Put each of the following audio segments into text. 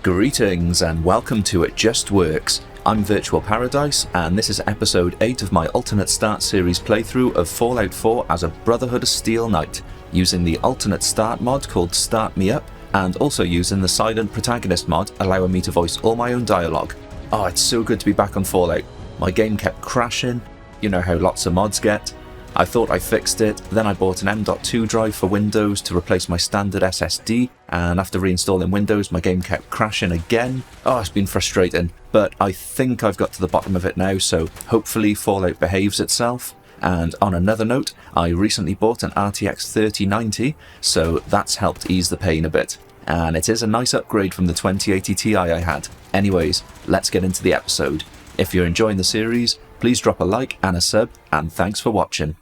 Greetings and welcome to It Just Works. I'm Virtual Paradise and this is episode 8 of my alternate start series playthrough of Fallout 4 as a Brotherhood of Steel Knight, using the alternate start mod called Start Me Up, and also using the silent Protagonist mod allowing me to voice all my own dialogue. Oh, it's so good to be back on Fallout. My game kept crashing, you know how lots of mods get. I thought I fixed it, then I bought an M.2 drive for Windows to replace my standard SSD, and after reinstalling Windows my game kept crashing again. Oh, it's been frustrating, but I think I've got to the bottom of it now, so hopefully Fallout behaves itself. And on another note, I recently bought an RTX 3090, so that's helped ease the pain a bit. And it is a nice upgrade from the 2080 Ti I had. Anyways, let's get into the episode. If you're enjoying the series, please drop a like and a sub, and thanks for watching.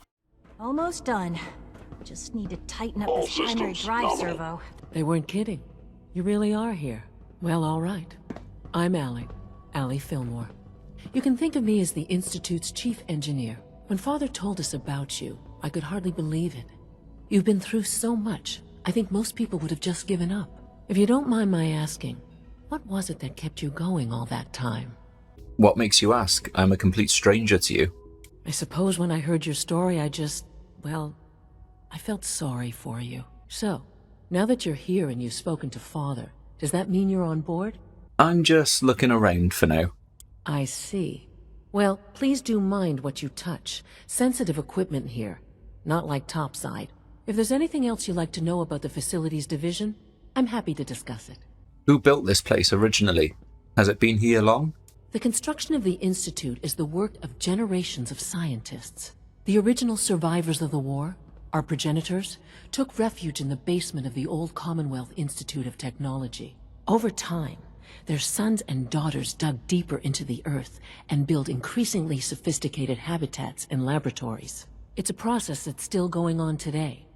Almost done. Just need to tighten up this primary drive servo. They weren't kidding. You really are here. Well, all right. I'm Allie Fillmore. You can think of me as the Institute's chief engineer. When Father told us about you, I could hardly believe it. You've been through so much, I think most people would have just given up. If you don't mind my asking, what was it that kept you going all that time? What makes you ask? I'm a complete stranger to you. I suppose when I heard your story, I felt sorry for you. So, now that you're here and you've spoken to Father, does that mean you're on board? I'm just looking around for now. I see. Well, please do mind what you touch. Sensitive equipment here. Not like topside. If there's anything else you'd like to know about the Facilities Division, I'm happy to discuss it. Who built this place originally? Has it been here long? The construction of the Institute is the work of generations of scientists. The original survivors of the war, our progenitors, took refuge in the basement of the old Commonwealth Institute of Technology. Over time, their sons and daughters dug deeper into the earth and built increasingly sophisticated habitats and laboratories. It's a process that's still going on today.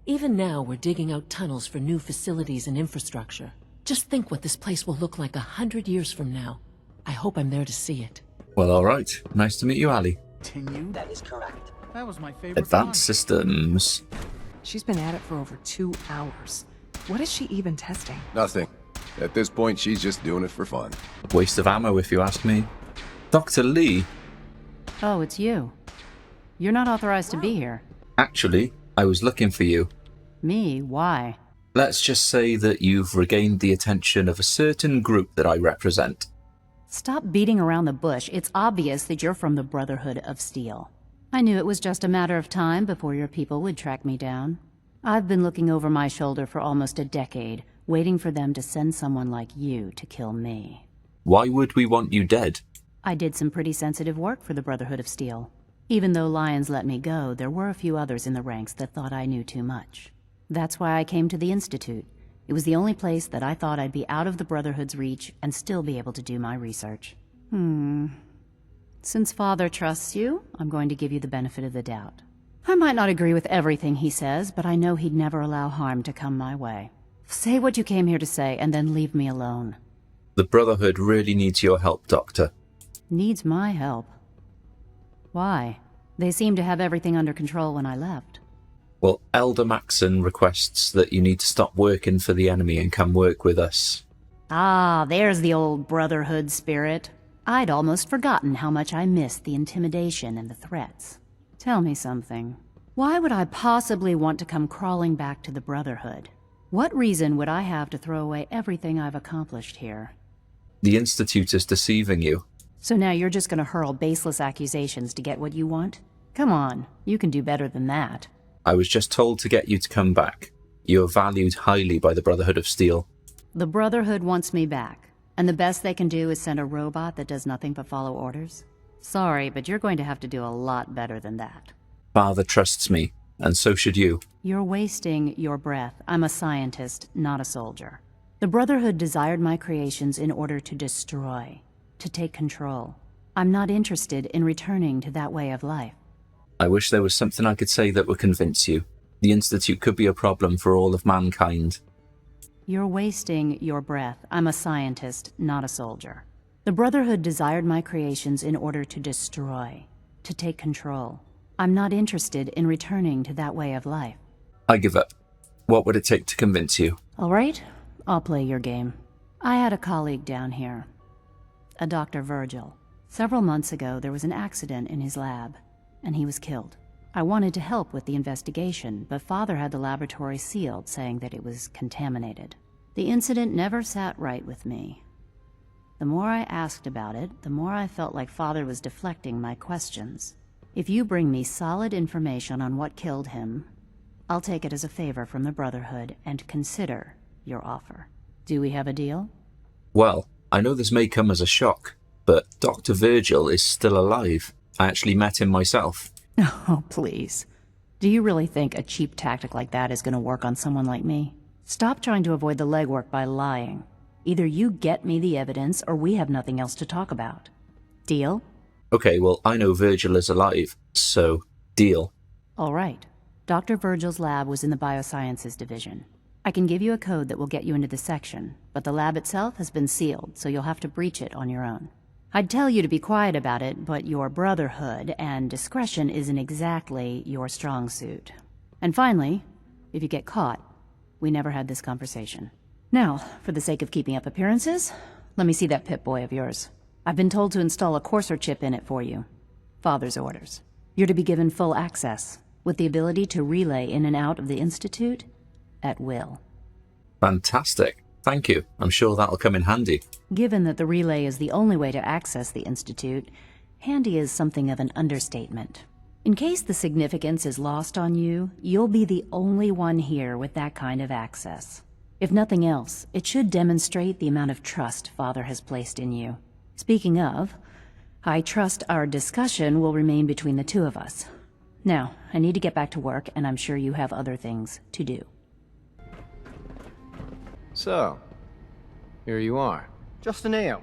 Even now, we're digging out tunnels for new facilities and infrastructure. Just think what this place will look like 100 years from now. I hope I'm there to see it. Well, alright. Nice to meet you, Allie. Continue? That is correct. That was my favorite Advanced Systems. She's been at it for over 2 hours. What is she even testing? Nothing. At this point, she's just doing it for fun. Waste of ammo, if you ask me. Dr. Lee. Oh, it's you. You're not authorized to be here. Actually, I was looking for you. Me? Why? Let's just say that you've regained the attention of a certain group that I represent. Stop beating around the bush. It's obvious that you're from the Brotherhood of Steel. I knew it was just a matter of time before your people would track me down. I've been looking over my shoulder for almost a decade, waiting for them to send someone like you to kill me. Why would we want you dead? I did some pretty sensitive work for the Brotherhood of Steel. Even though Lyons let me go, there were a few others in the ranks that thought I knew too much. That's why I came to the Institute. It was the only place that I thought I'd be out of the Brotherhood's reach and still be able to do my research. Since Father trusts you, I'm going to give you the benefit of the doubt. I might not agree with everything he says, but I know he'd never allow harm to come my way. Say what you came here to say, and then leave me alone. The Brotherhood really needs your help, Doctor. Needs my help? Why? They seemed to have everything under control when I left. Well, Elder Maxon requests that you need to stop working for the enemy and come work with us. Ah, there's the old Brotherhood spirit. I'd almost forgotten how much I missed the intimidation and the threats. Tell me something. Why would I possibly want to come crawling back to the Brotherhood? What reason would I have to throw away everything I've accomplished here? The Institute is deceiving you. So now you're just gonna hurl baseless accusations to get what you want? Come on, you can do better than that. I was just told to get you to come back. You're valued highly by the Brotherhood of Steel. The Brotherhood wants me back, and the best they can do is send a robot that does nothing but follow orders? Sorry, but you're going to have to do a lot better than that. Father trusts me, and so should you. You're wasting your breath. I'm a scientist, not a soldier. The Brotherhood desired my creations in order to destroy, to take control. I'm not interested in returning to that way of life. I wish there was something I could say that would convince you. The Institute could be a problem for all of mankind. You're wasting your breath. I'm a scientist, not a soldier. The Brotherhood desired my creations in order to destroy, to take control. I'm not interested in returning to that way of life. I give up. What would it take to convince you? All right, I'll play your game. I had a colleague down here, a Dr. Virgil. Several months ago, there was an accident in his lab, and he was killed. I wanted to help with the investigation, but Father had the laboratory sealed, saying that it was contaminated. The incident never sat right with me. The more I asked about it, the more I felt like Father was deflecting my questions. If you bring me solid information on what killed him, I'll take it as a favor from the Brotherhood and consider your offer. Do we have a deal? Well, I know this may come as a shock, but Dr. Virgil is still alive. I actually met him myself. Oh, please. Do you really think a cheap tactic like that is going to work on someone like me? Stop trying to avoid the legwork by lying. Either you get me the evidence, or we have nothing else to talk about. Deal? Okay, well, I know Virgil is alive, so deal. All right. Dr. Virgil's lab was in the Biosciences Division. I can give you a code that will get you into the section, but the lab itself has been sealed, so you'll have to breach it on your own. I'd tell you to be quiet about it, but your Brotherhood and discretion isn't exactly your strong suit. And finally, if you get caught, we never had this conversation. Now, for the sake of keeping up appearances, let me see that Pip-boy of yours. I've been told to install a courser chip in it for you. Father's orders. You're to be given full access, with the ability to relay in and out of the Institute at will. Fantastic. Thank you. I'm sure that'll come in handy. Given that the relay is the only way to access the Institute, handy is something of an understatement. In case the significance is lost on you, you'll be the only one here with that kind of access. If nothing else, it should demonstrate the amount of trust Father has placed in you. Speaking of, I trust our discussion will remain between the two of us. Now, I need to get back to work, and I'm sure you have other things to do. So, here you are. Justin Ayo,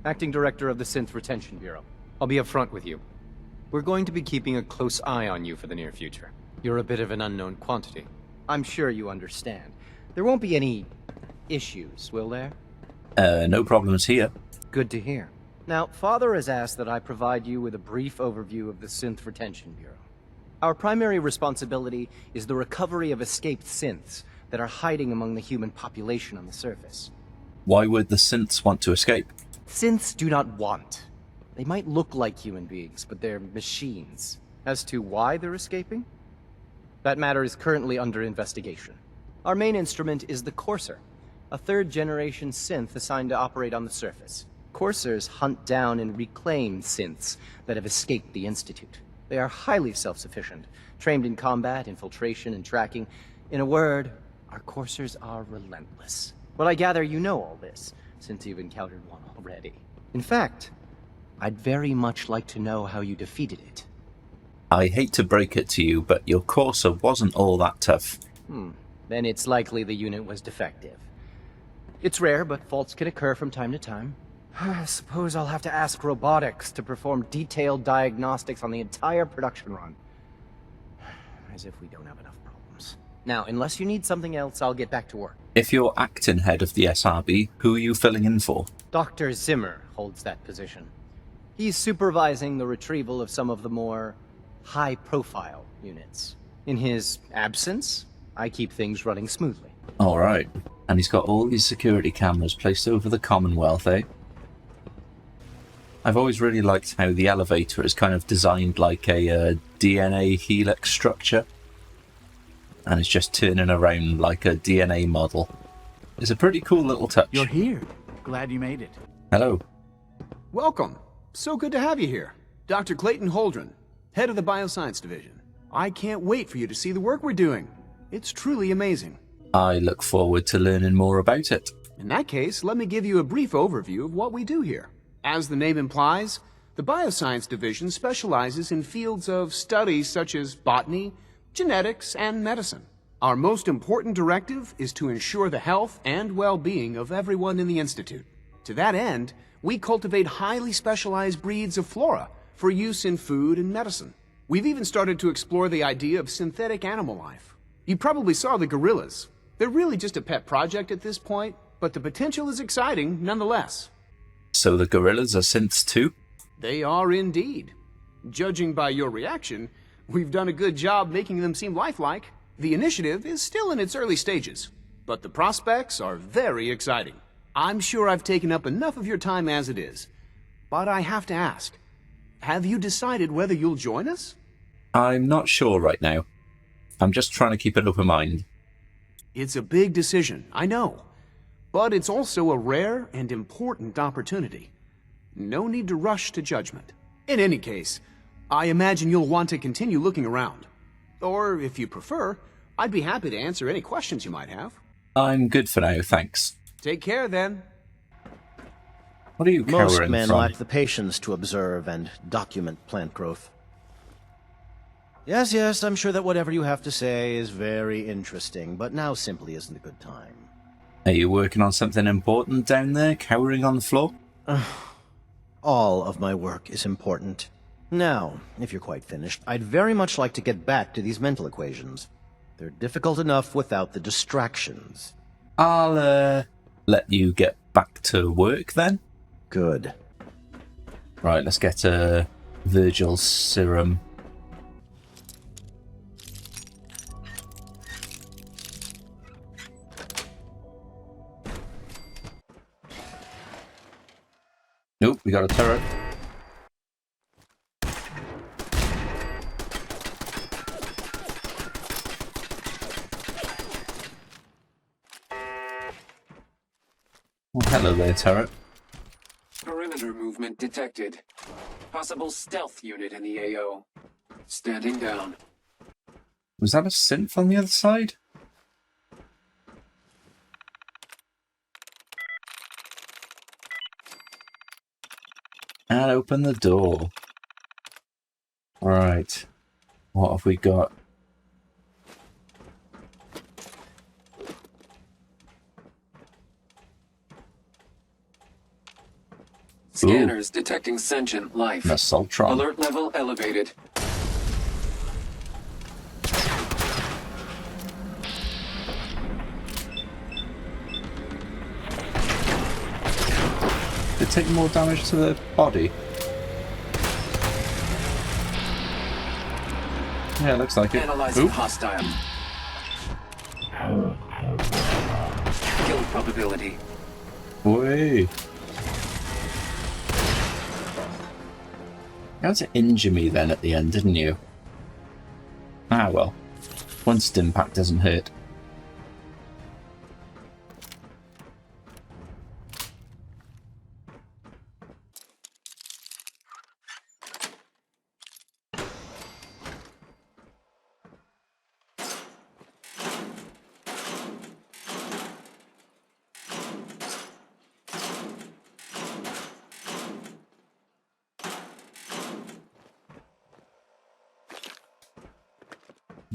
Acting Director of the Synth Retention Bureau. I'll be upfront with you. We're going to be keeping a close eye on you for the near future. You're a bit of an unknown quantity. I'm sure you understand. There won't be any issues, will there? No problems here. Good to hear. Now, Father has asked that I provide you with a brief overview of the Synth Retention Bureau. Our primary responsibility is the recovery of escaped synths that are hiding among the human population on the surface. Why would the synths want to escape? Synths do not want. They might look like human beings, but they're machines. As to why they're escaping? That matter is currently under investigation. Our main instrument is the Courser, a third-generation synth assigned to operate on the surface. Coursers hunt down and reclaim synths that have escaped the Institute. They are highly self-sufficient, trained in combat, infiltration, and tracking. In a word, our coursers are relentless. Well, I gather you know all this, since you've encountered one already. In fact, I'd very much like to know how you defeated it. I hate to break it to you, but your courser wasn't all that tough. Then it's likely the unit was defective. It's rare, but faults can occur from time to time. I suppose I'll have to ask robotics to perform detailed diagnostics on the entire production run. As if we don't have enough problems. Now, unless you need something else, I'll get back to work. If you're acting head of the SRB, who are you filling in for? Dr. Zimmer holds that position. He's supervising the retrieval of some of the more high-profile units. In his absence, I keep things running smoothly. Alright. And he's got all these security cameras placed over the Commonwealth, eh? I've always really liked how the elevator is kind of designed like a DNA helix structure. And it's just turning around like a DNA model. It's a pretty cool little touch. You're here. Glad you made it. Hello. Welcome. So good to have you here. Dr. Clayton Holdren, head of the Bioscience Division. I can't wait for you to see the work we're doing. It's truly amazing. I look forward to learning more about it. In that case, let me give you a brief overview of what we do here. As the name implies, the Bioscience Division specializes in fields of study such as botany, genetics, and medicine. Our most important directive is to ensure the health and well-being of everyone in the Institute. To that end, we cultivate highly specialized breeds of flora for use in food and medicine. We've even started to explore the idea of synthetic animal life. You probably saw the gorillas. They're really just a pet project at this point, but the potential is exciting nonetheless. So the gorillas are synths too? They are indeed. Judging by your reaction, we've done a good job making them seem lifelike. The initiative is still in its early stages, but the prospects are very exciting. I'm sure I've taken up enough of your time as it is. But I have to ask, have you decided whether you'll join us? I'm not sure right now. I'm just trying to keep an open mind. It's a big decision, I know. But it's also a rare and important opportunity. No need to rush to judgment. In any case, I imagine you'll want to continue looking around. Or, if you prefer, I'd be happy to answer any questions you might have. I'm good for now, thanks. Take care, then. What are you cowering Most men from? lack the patience to observe and document plant growth. Yes, I'm sure that whatever you have to say is very interesting, but now simply isn't a good time. Are you working on something important down there, cowering on the floor? All of my work is important. Now, if you're quite finished, I'd very much like to get back to these mental equations. They're difficult enough without the distractions. I'll, let you get back to work then? Good. Right, let's get Virgil's serum. Nope, we got a turret. Oh, hello there, turret. Perimeter movement detected. Possible stealth unit in the AO. Standing down. Was that a synth on the other side? And open the door. Right. What have we got? Scanners detecting sentient life. An Assaultron. Alert level elevated. Did it take more damage to the body? Yeah, it looks like it. Analyzing Oop. hostile. Kill probability. Boy. You had to injure me then at the end, didn't you? Ah well. One stim-pack doesn't hurt.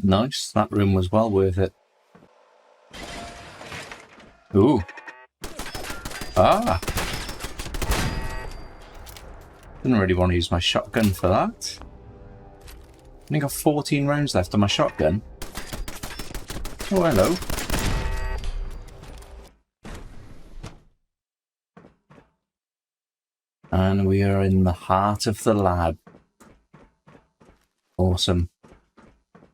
Nice, that room was well worth it. Ooh. Ah! Didn't really want to use my shotgun for that. Only got 14 rounds left on my shotgun. Oh, hello. And we are in the heart of the lab. Awesome.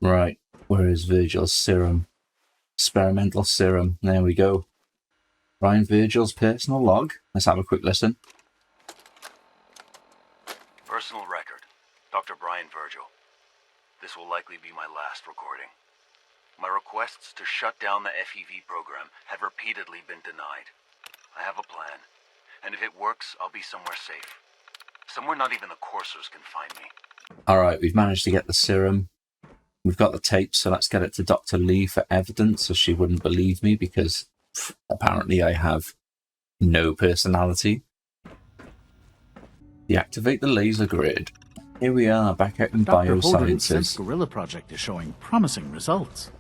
Right, where is Virgil's serum? Experimental serum. There we go. Brian Virgil's personal log. Let's have a quick listen. Personal record. Dr. Brian Virgil. This will likely be my last recording. My requests to shut down the FEV program have repeatedly been denied. I have a plan, and if it works, I'll be somewhere safe. Somewhere not even the coursers can find me. Alright, we've managed to get the serum. We've got the tape, so let's get it to Dr. Lee for evidence, so she wouldn't believe me, because apparently I have no personality. Deactivate the laser grid. Here we are, back out in biosciences. Guerrilla project is showing promising results.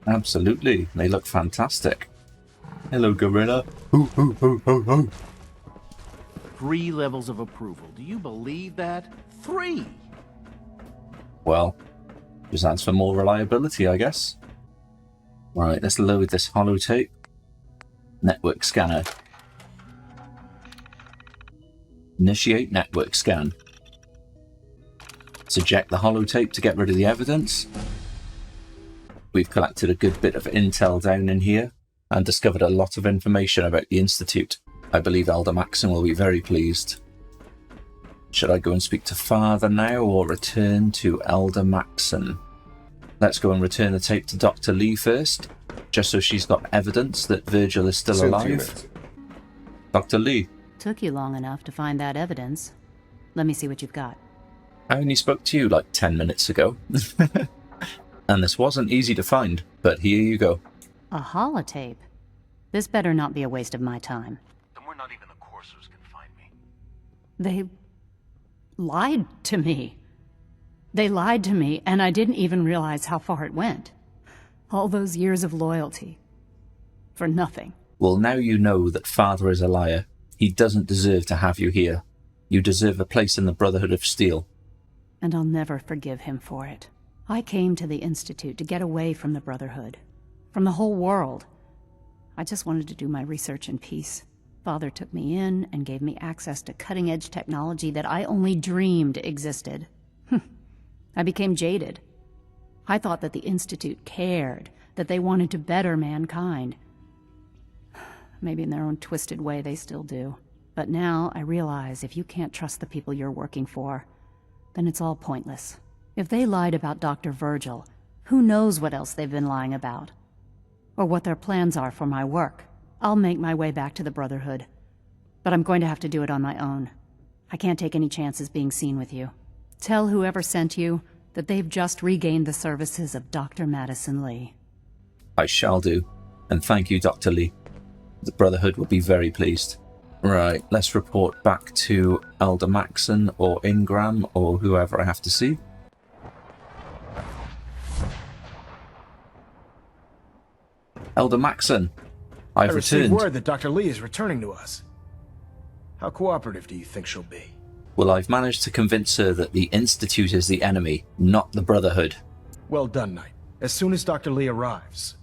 Absolutely, they look fantastic. Hello, Gorilla. Hoo, hoo, hoo, hoo, hoo. 3 levels of approval. Do you believe that? 3! Well, just adds for more reliability, I guess. Right, let's load this holotape. Network scanner. Initiate network scan. Let's eject the holotape to get rid of the evidence. We've collected a good bit of intel down in here. and discovered a lot of information about the Institute. I believe Elder Maxon will be very pleased. Should I go and speak to Father now, or return to Elder Maxon? Let's go and return the tape to Dr. Lee first, just so she's got evidence that Virgil is still alive. Dr. Lee. Took you long enough to find that evidence. Let me see what you've got. I only spoke to you like 10 minutes ago. And this wasn't easy to find, but here you go. A holotape? This better not be a waste of my time. Somewhere not even the coursers can find me. They lied to me. They lied to me, and I didn't even realize how far it went. All those years of loyalty. For nothing. Well, now you know that Father is a liar. He doesn't deserve to have you here. You deserve a place in the Brotherhood of Steel. And I'll never forgive him for it. I came to the Institute to get away from the Brotherhood. From the whole world. I just wanted to do my research in peace. Father took me in and gave me access to cutting-edge technology that I only dreamed existed. I became jaded. I thought that the Institute cared, that they wanted to better mankind. Maybe in their own twisted way they still do. But now I realize if you can't trust the people you're working for, then it's all pointless. If they lied about Dr. Virgil, who knows what else they've been lying about? Or what their plans are for my work. I'll make my way back to the Brotherhood. But I'm going to have to do it on my own. I can't take any chances being seen with you. Tell whoever sent you that they've just regained the services of Dr. Madison Lee. I shall do. And thank you, Dr. Lee. The Brotherhood will be very pleased. Right, let's report back to Elder Maxon or Ingram or whoever I have to see. Elder Maxon, I've I received returned. word that Dr. Lee is returning to us. How cooperative do you think she'll be? Well, I've managed to convince her that the Institute is the enemy, not the Brotherhood. Well done, Knight. As soon as Dr. Lee arrives,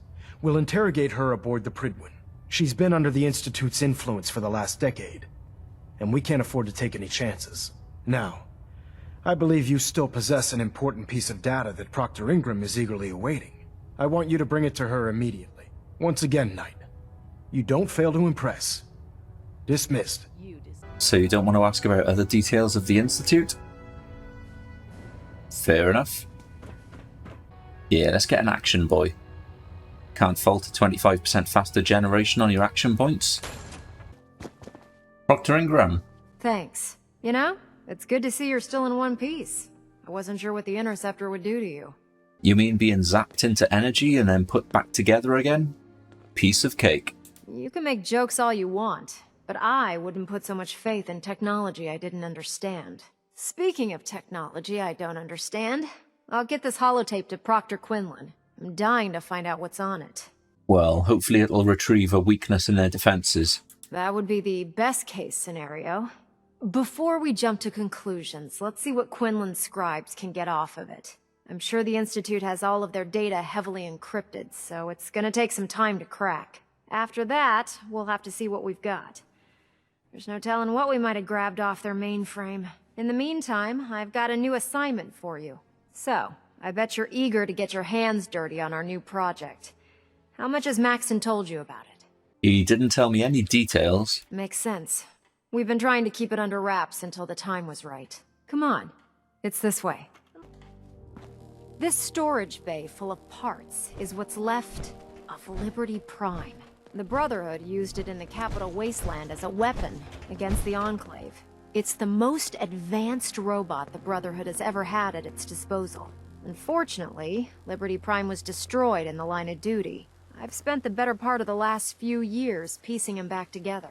we'll interrogate her aboard the Pridwin. She's been under the Institute's influence for the last decade, and we can't afford to take any chances. Now, I believe you still possess an important piece of data that Proctor Ingram is eagerly awaiting. I want you to bring it to her immediately. Once again, Knight, you don't fail to impress. Dismissed. So you don't want to ask about other details of the Institute? Fair enough. Yeah, let's get an action, boy. Can't fault a 25% faster generation on your action points. Proctor Ingram. Thanks. You know, it's good to see you're still in one piece. I wasn't sure what the Interceptor would do to you. You mean being zapped into energy and then put back together again? Piece of cake. You can make jokes all you want, but I wouldn't put so much faith in technology I didn't understand. Speaking of technology I don't understand, I'll get this holotape to Proctor Quinlan. I'm dying to find out what's on it. Well, hopefully it'll retrieve a weakness in their defenses. That would be the best case scenario. Before we jump to conclusions, let's see what Quinlan's scribes can get off of it. I'm sure the Institute has all of their data heavily encrypted, so it's gonna take some time to crack. After that, we'll have to see what we've got. There's no telling what we might have grabbed off their mainframe. In the meantime, I've got a new assignment for you. So, I bet you're eager to get your hands dirty on our new project. How much has Maxon told you about it? He didn't tell me any details. Makes sense. We've been trying to keep it under wraps until the time was right. Come on. It's this way. This storage bay full of parts is what's left of Liberty Prime. The Brotherhood used it in the Capital Wasteland as a weapon against the Enclave. It's the most advanced robot the Brotherhood has ever had at its disposal. Unfortunately, Liberty Prime was destroyed in the line of duty. I've spent the better part of the last few years piecing him back together.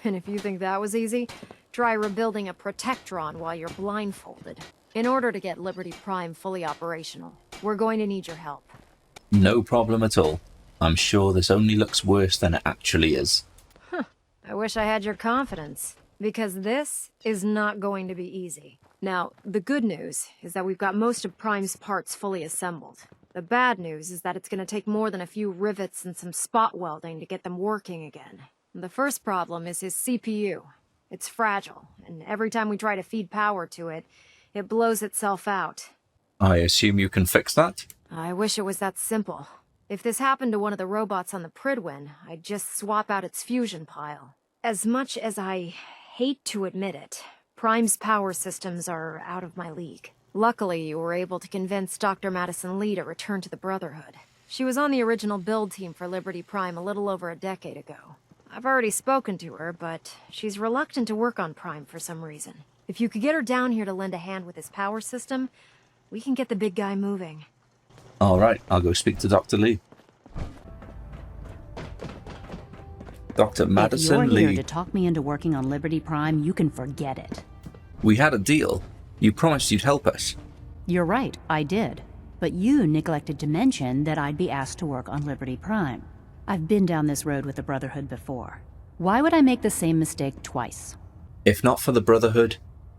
And if you think that was easy, try rebuilding a Protectron while you're blindfolded. In order to get Liberty Prime fully operational, we're going to need your help. No problem at all. I'm sure this only looks worse than it actually is. I wish I had your confidence, because this is not going to be easy. Now, the good news is that we've got most of Prime's parts fully assembled. The bad news is that it's going to take more than a few rivets and some spot welding to get them working again. The first problem is his CPU. It's fragile, and every time we try to feed power to it, it blows itself out. I assume you can fix that? I wish it was that simple. If this happened to one of the robots on the Pridwin, I'd just swap out its fusion pile. As much as I hate to admit it, Prime's power systems are out of my league. Luckily, you were able to convince Dr. Madison Lee to return to the Brotherhood. She was on the original build team for Liberty Prime a little over a decade ago. I've already spoken to her, but she's reluctant to work on Prime for some reason. If you could get her down here to lend a hand with his power system, we can get the big guy moving. Alright, I'll go speak to Dr. Lee. Dr. Madison If you're here Lee. to talk me into working on Liberty Prime, you can forget it. We had a deal. You promised you'd help us. You're right, I did. But you neglected to mention that I'd be asked to work on Liberty Prime. I've been down this road with the Brotherhood before. Why would I make the same mistake twice? If not for the Brotherhood,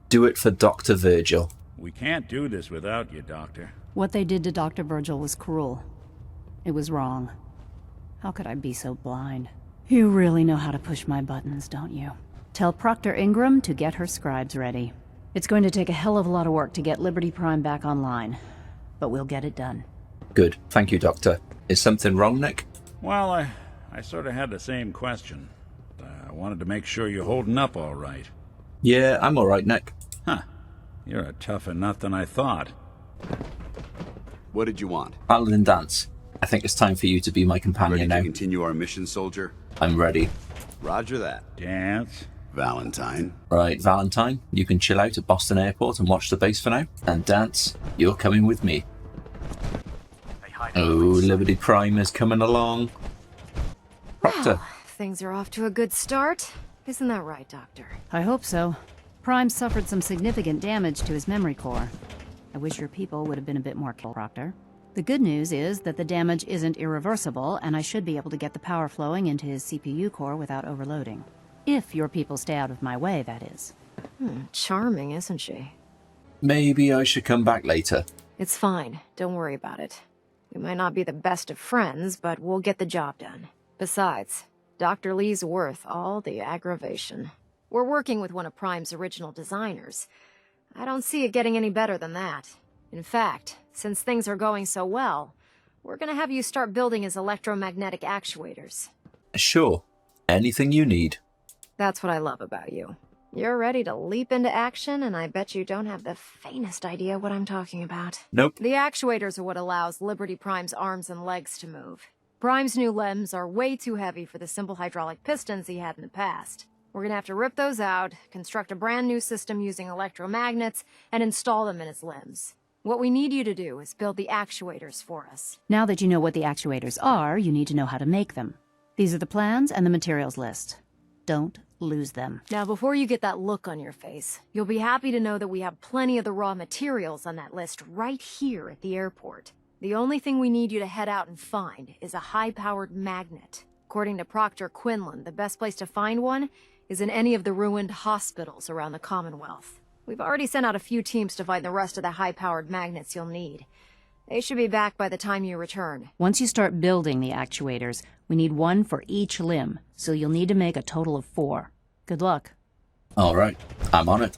do it for Dr. Virgil. We can't do this without you, Doctor. What they did to Dr. Virgil was cruel. It was wrong. How could I be so blind? You really know how to push my buttons, don't you? Tell Proctor Ingram to get her scribes ready. It's going to take a hell of a lot of work to get Liberty Prime back online, but we'll get it done. Good. Thank you, Doctor. Is something wrong, Nick? Well, I sort of had the same question. I wanted to make sure you're holding up all right. Yeah, I'm alright, Nick. Huh. You're a tougher nut than I thought. What did you want? Paladin Dance. I think it's time for you to be my companion now. Ready to continue our mission, soldier? I'm ready. Roger that. Dance. Valentine. Right, Valentine, you can chill out at Boston Airport and watch the base for now. And Dance, you're coming with me. Oh, Liberty Prime is coming along. Proctor. Well, things are off to a good start. Isn't that right, Doctor? I hope so. Prime suffered some significant damage to his memory core. I wish your people would have been a bit more careful, Proctor. The good news is that the damage isn't irreversible, and I should be able to get the power flowing into his CPU core without overloading. If your people stay out of my way, that is. Charming, isn't she? Maybe I should come back later. It's fine. Don't worry about it. We might not be the best of friends, but we'll get the job done. Besides, Dr. Lee's worth all the aggravation. We're working with one of Prime's original designers. I don't see it getting any better than that. In fact, since things are going so well, we're gonna have you start building his electromagnetic actuators. Sure. Anything you need. That's what I love about you. You're ready to leap into action, and I bet you don't have the faintest idea what I'm talking about. Nope. The actuators are what allows Liberty Prime's arms and legs to move. Prime's new limbs are way too heavy for the simple hydraulic pistons he had in the past. We're gonna have to rip those out, construct a brand new system using electromagnets, and install them in his limbs. What we need you to do is build the actuators for us. Now that you know what the actuators are, you need to know how to make them. These are the plans and the materials list. Don't lose them. Now, before you get that look on your face, you'll be happy to know that we have plenty of the raw materials on that list right here at the airport. The only thing we need you to head out and find is a high-powered magnet. According to Proctor Quinlan, the best place to find one is in any of the ruined hospitals around the Commonwealth. We've already sent out a few teams to find the rest of the high-powered magnets you'll need. They should be back by the time you return. Once you start building the actuators, we need one for each limb, so you'll need to make a total of 4. Good luck. All right, I'm on it.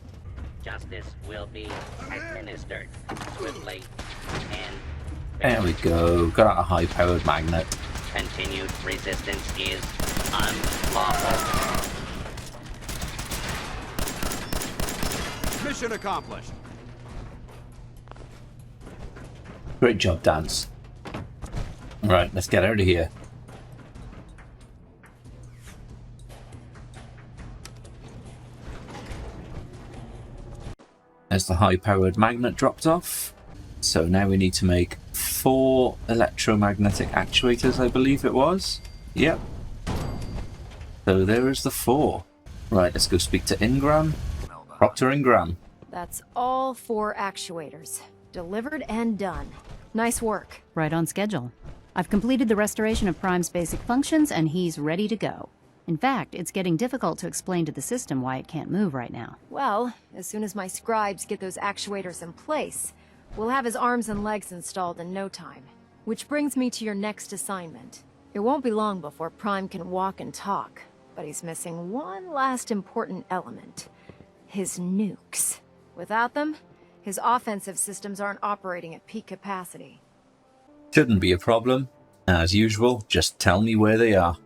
Justice will be administered swiftly and... There we go. Got out a high-powered magnet. Continued resistance is unlawful. Mission accomplished. Great job, Dance. Right, let's get out of here. There's the high-powered magnet dropped off. So now we need to make 4 electromagnetic actuators, I believe it was. Yep. So there is the 4. Right, let's go speak to Ingram. Proctor Ingram. That's all 4 actuators. Delivered and done. Nice work. Right on schedule. I've completed the restoration of Prime's basic functions, and he's ready to go. In fact, it's getting difficult to explain to the system why it can't move right now. Well, as soon as my scribes get those actuators in place, we'll have his arms and legs installed in no time. Which brings me to your next assignment. It won't be long before Prime can walk and talk, but he's missing one last important element. His nukes. Without them, his offensive systems aren't operating at peak capacity. Shouldn't be a problem. As usual, just tell me where they are.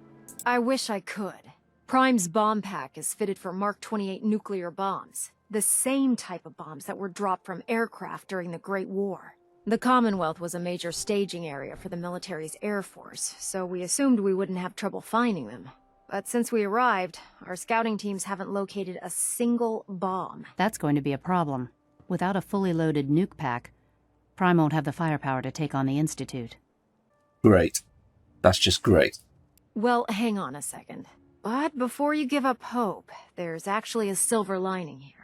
I wish I could. Prime's bomb pack is fitted for Mark 28 nuclear bombs, the same type of bombs that were dropped from aircraft during the Great War. The Commonwealth was a major staging area for the military's air force, so we assumed we wouldn't have trouble finding them. But since we arrived, our scouting teams haven't located a single bomb. That's going to be a problem. Without a fully loaded nuke pack, Prime won't have the firepower to take on the Institute. Great. That's just great. Well, hang on a second. But before you give up hope, there's actually a silver lining here.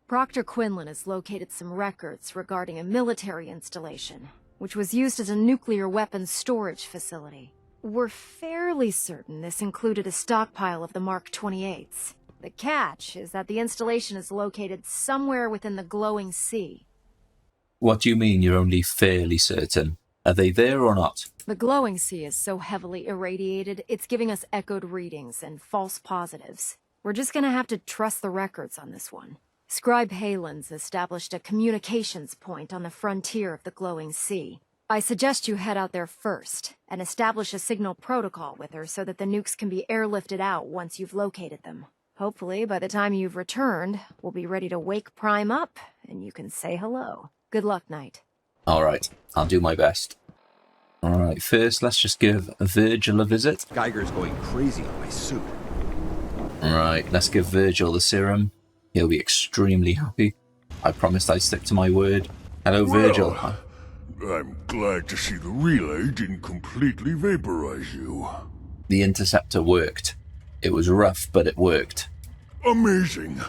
Proctor Quinlan has located some records regarding a military installation, which was used as a nuclear weapons storage facility. We're fairly certain this included a stockpile of the Mark 28s. The catch is that the installation is located somewhere within the glowing sea. What do you mean you're only fairly certain? Are they there or not? The glowing sea is so heavily irradiated, it's giving us echoed readings and false positives. We're just gonna have to trust the records on this one. Scribe Halen's established a communications point on the frontier of the glowing sea. I suggest you head out there first, and establish a signal protocol with her so that the nukes can be airlifted out once you've located them. Hopefully, by the time you've returned, we'll be ready to wake Prime up, and you can say hello. Good luck, Knight. Alright, I'll do my best. Alright, first let's just give Virgil a visit. Geiger's going crazy on my suit. Alright, let's give Virgil the serum. He'll be extremely happy. I promised I'd stick to my word. Hello, Virgil. I'm glad to see the relay didn't completely vaporize you. The interceptor worked. It was rough, but it worked. Amazing.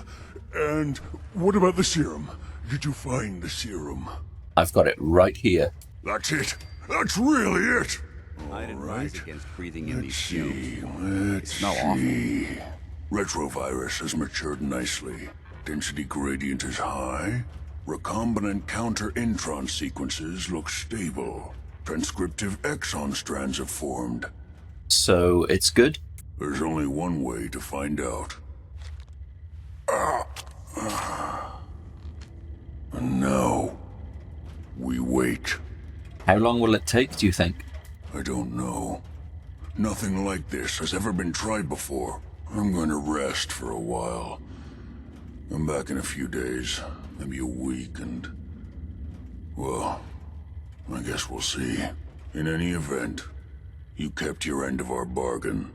And what about the serum? Did you find the serum? I've got it right here. That's it. That's really it. I'd advise against breathing in these See, fumes. let's Smell see. Retrovirus has matured nicely. Density gradient is high. Recombinant counter-intron sequences look stable. Transcriptive exon strands have formed. So, it's good? There's only one way to find out. And now, we wait. How long will it take, do you think? I don't know. Nothing like this has ever been tried before. I'm going to rest for a while. I'm back in a few days, maybe a week, and... well, I guess we'll see. In any event, you kept your end of our bargain.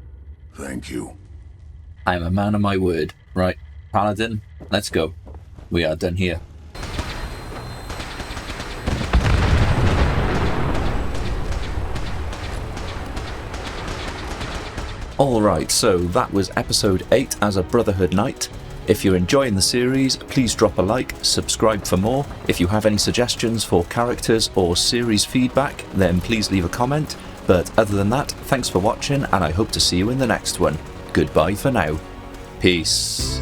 Thank you. I'm a man of my word. Right, Paladin, let's go. We are done here. Alright, so that was episode 8 as a Brotherhood Knight. If you're enjoying the series, please drop a like, subscribe for more. If you have any suggestions for characters or series feedback, then please leave a comment. But other than that, thanks for watching, and I hope to see you in the next one. Goodbye for now. Peace.